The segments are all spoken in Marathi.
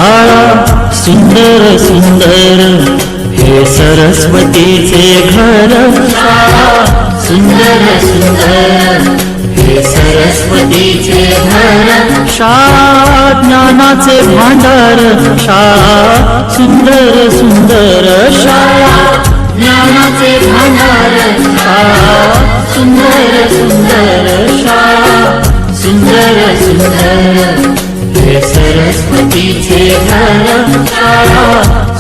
शाळा सुंदर सुंदर हे सरस्वतीचे घर शाळा सुंदर सुंदर हे सरस्वतीचे घर शाळा ज्ञानाचे भांडार शाळा सुंदर सुंदर शाळा ज्ञानाचे भांडार शाळा सुंदर सुंदर शाळा सुंदर सुंदर हे सरस्वतीचे घर शाळा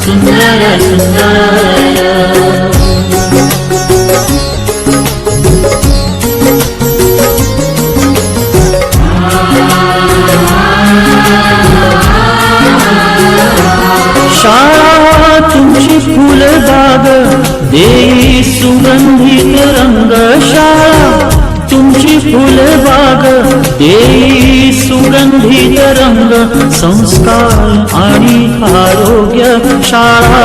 सुंदर सुंदर शाळा तुमची फुलबाग देई सुगंधित रंग शाळा तुमची फुलबाग देई सुगंधित रंग संस्कार आणि आरोग्य शाळा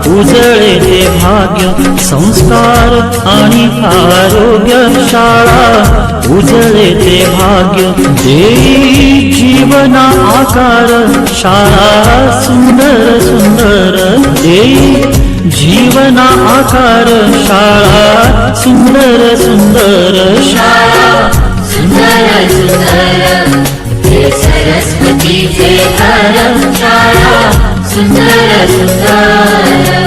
उजळे ते भाग्य संस्कार आणि आरोग्य शाळा उजळे ते भाग्य देई जीवना आकार शाळा सुंदर सुंदर देई जीवना आकार शाळा सुंदर सुंदर शाळा सुंदर सुंदर हे सरस्वतीचे घर शाळा सुंदर सुंदर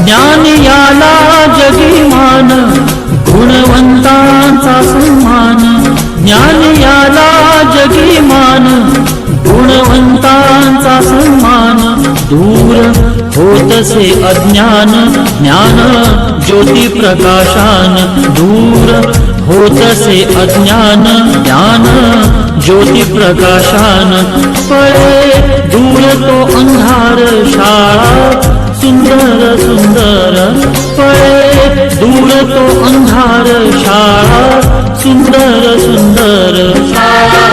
ज्ञान याला जगीमान गुणवंतांचा सन्मान ज्ञान याला जगीमान गुणवंतांचा सन्मान दूर होतसे अज्ञान ज्ञान ज्योती प्रकाशान दूर होतसे अज्ञान ज्ञान ज्योती प्रकाशान पळे दूर तो अंधार शाळा सुंदर सुंदर पळे दूर तो अंधार शाळा सुंदर सुंदर शाळा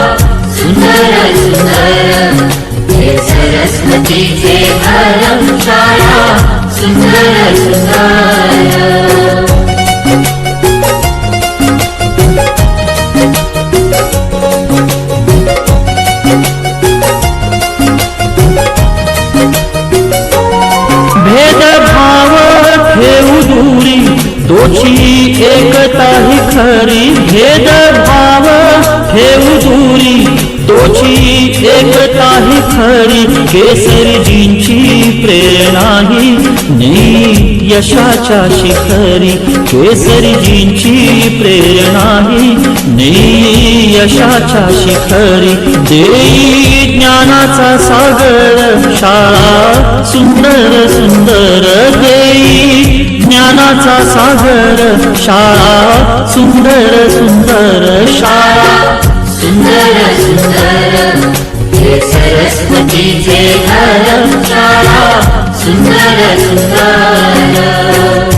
सुंदर सुंदर हे सरस्वतीचे घर शाळा सुंदर सुंदर भेदभाव ठेवू दूरी दोषी एकता ही खरी भेदभाव ठेवू दूरी दोषी एकता ही खरी केसरीजींची प्रेरणा ही नेई यशाच्या शिखरी केसरीजींची प्रेरणा ही नेई यशाच्या शिखरी देई ज्ञानाचा सागर शाळा सुंदर सुंदर देई ज्ञानाचा सागर शाळा सुंदर सुंदर शाळा सुंदर सुंदर हे सरस्वतीचे घर शाळा सुंदर सुंदर